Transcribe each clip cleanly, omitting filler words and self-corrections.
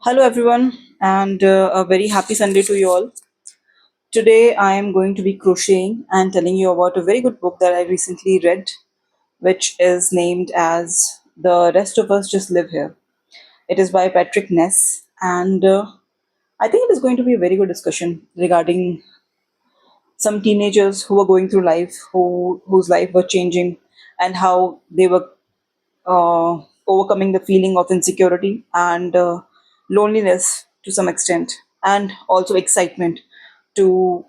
Hello, everyone, and a very happy Sunday to you all. Today, I am going to be crocheting and telling you about a very good book that I recently read, which is named as The Rest of Us Just Live Here. It is by Patrick Ness, and I think it is going to be a very good discussion regarding some teenagers who were going through life, whose life was changing, and how they were uh, overcoming the feeling of insecurity and loneliness to some extent, and also excitement to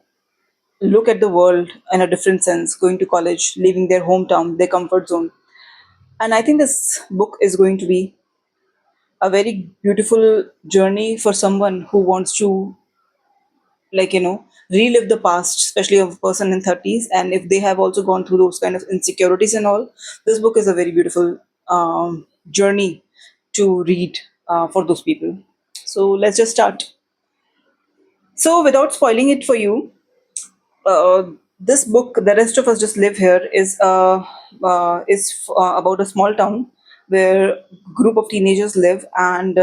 look at the world in a different sense, going to college, leaving their hometown, their comfort zone. And I think this book is going to be a very beautiful journey for someone who wants to, relive the past, especially a person in 30s. And if they have also gone through those kind of insecurities and all, this book is a very beautiful journey to read for those people. So let's just start. So without spoiling it for you, uh, this book, "The Rest of Us Just Live Here," is about a small town where a group of teenagers live, and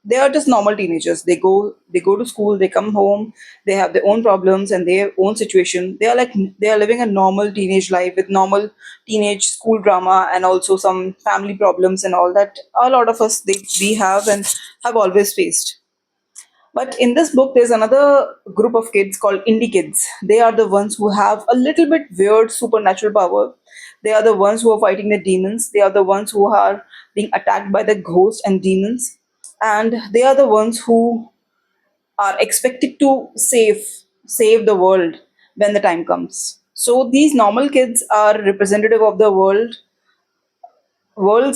they are just normal teenagers. They go to school, they come home, they have their own problems and their own situation. They are living a normal teenage life with normal teenage school drama and also some family problems and all that a lot of us we have and have always faced. But in this book, there's another group of kids called indie kids. They are the ones who have a little bit weird supernatural power. They are the ones who are fighting the demons. They are the ones who are being attacked by the ghosts and demons. And they are the ones who are expected to save the world when the time comes. So these normal kids are representative of the world's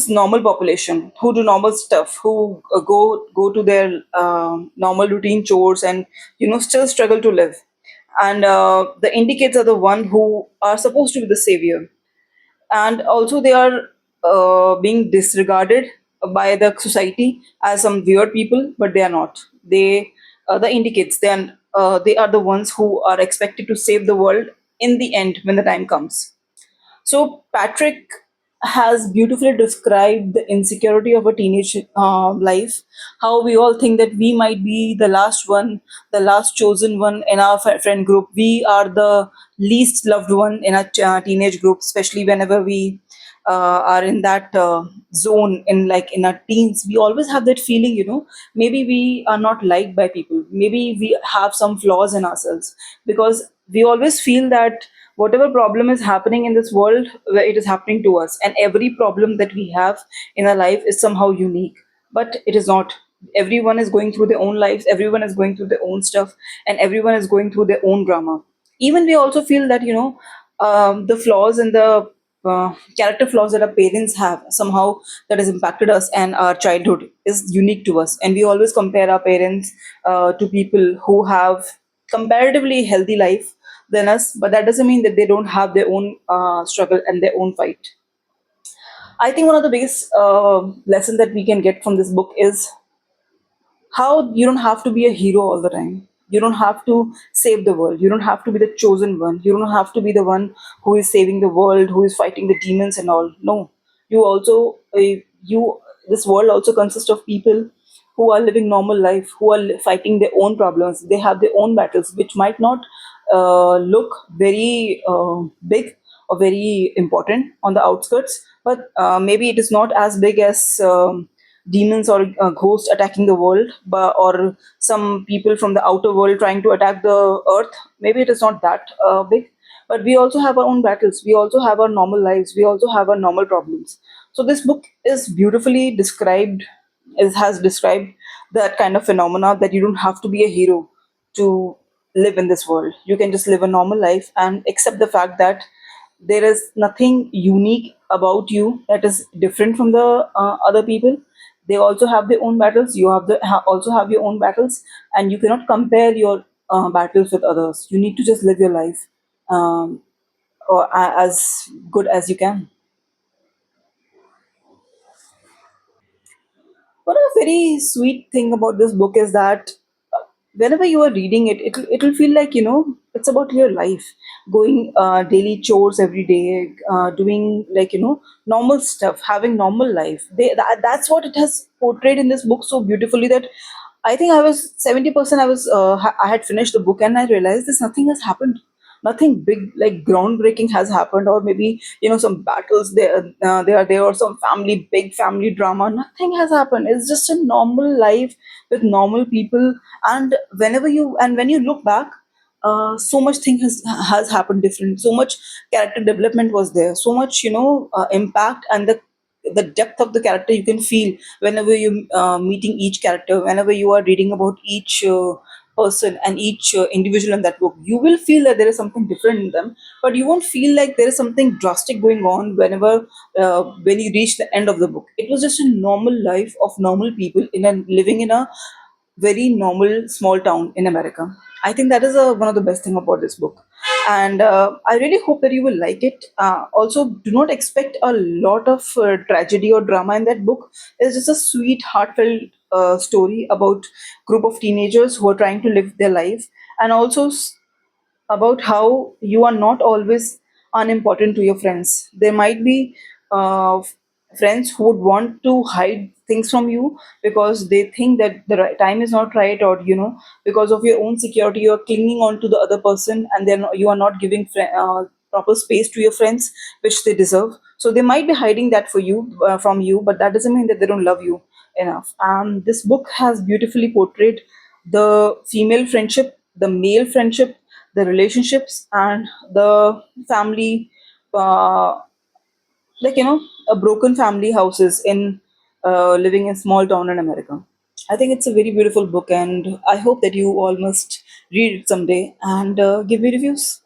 normal population who do normal stuff, who go to their normal routine chores and still struggle to live. And the indicates are the one who are supposed to be the savior, and also they are being disregarded by the society as some weird people, but they are not. The indicates they are the ones who are expected to save the world in the end when the time comes. So Patrick has beautifully described the insecurity of a teenage life. How we all think that we might be the last one, the last chosen one in our friend group. We are the least loved one in a teenage group, especially whenever we are in that zone in our teens. We always have that feeling, maybe we are not liked by people. Maybe we have some flaws in ourselves, because we always feel that whatever problem is happening in this world, it is happening to us, and every problem that we have in our life is somehow unique. But it is not. Everyone is going through their own lives, everyone is going through their own stuff, and everyone is going through their own drama. Even we also feel that the flaws and the character flaws that our parents have, somehow that has impacted us, and our childhood is unique to us, and we always compare our parents to people who have comparatively healthy life than us, but that doesn't mean that they don't have their own struggle and their own fight. I think one of the biggest lesson that we can get from this book is how you don't have to be a hero all the time. You don't have to save the world. You don't have to be the chosen one. You don't have to be the one who is saving the world, who is fighting the demons and all. No, you also you this world also consists of people who are living normal life, who are fighting their own problems. They have their own battles, which might not look very big or very important on the outskirts, but maybe it is not as big as demons or ghosts attacking the world, or some people from the outer world trying to attack the earth. Maybe it is not that big, but we also have our own battles. We also have our normal lives. We also have our normal problems. So this book is beautifully described. It has described that kind of phenomena, that you don't have to be a hero to live in this world. You can just live a normal life and accept the fact that there is nothing unique about you that is different from the other people. They also have their own battles. You also have your own battles, and you cannot compare your battles with others. You need to just live your life um, as good as you can. What a very sweet thing about this book is that whenever you are reading it, it'll feel like it's about your life, going daily chores every day, doing normal stuff, having normal life. That's what it has portrayed in this book so beautifully, that I think I was 70%. I had finished the book, and I realized this nothing has happened. Nothing big like groundbreaking has happened, or maybe some battles there. They are there, or some big family drama. Nothing has happened. It's just a normal life with normal people. And when you look back, so much thing has happened different. So much character development was there. So much impact, and the depth of the character you can feel whenever you meeting each character, whenever you are reading about each person and each individual in that book. You will feel that there is something different in them, but you won't feel like there is something drastic going on when you reach the end of the book. It was just a normal life of normal people living in a very normal small town in America. I think that is one of the best thing about this book, and I really hope that you will like it. Also, do not expect a lot of tragedy or drama in that book. It's just a sweet, heartfelt story about group of teenagers who are trying to live their life, and also about how you are not always unimportant to your friends. There might be friends who would want to hide things from you because they think that the time is not right, or because of your own security, you are clinging on to the other person, and then you are not giving proper space to your friends, which they deserve. So they might be hiding that for you from you, but that doesn't mean that they don't love you enough. This book has beautifully portrayed the female friendship, the male friendship, the relationships, and the family, uh, like a broken family houses in living in small town in America. I think it's a very beautiful book, and I hope that you all must read it someday and give me reviews.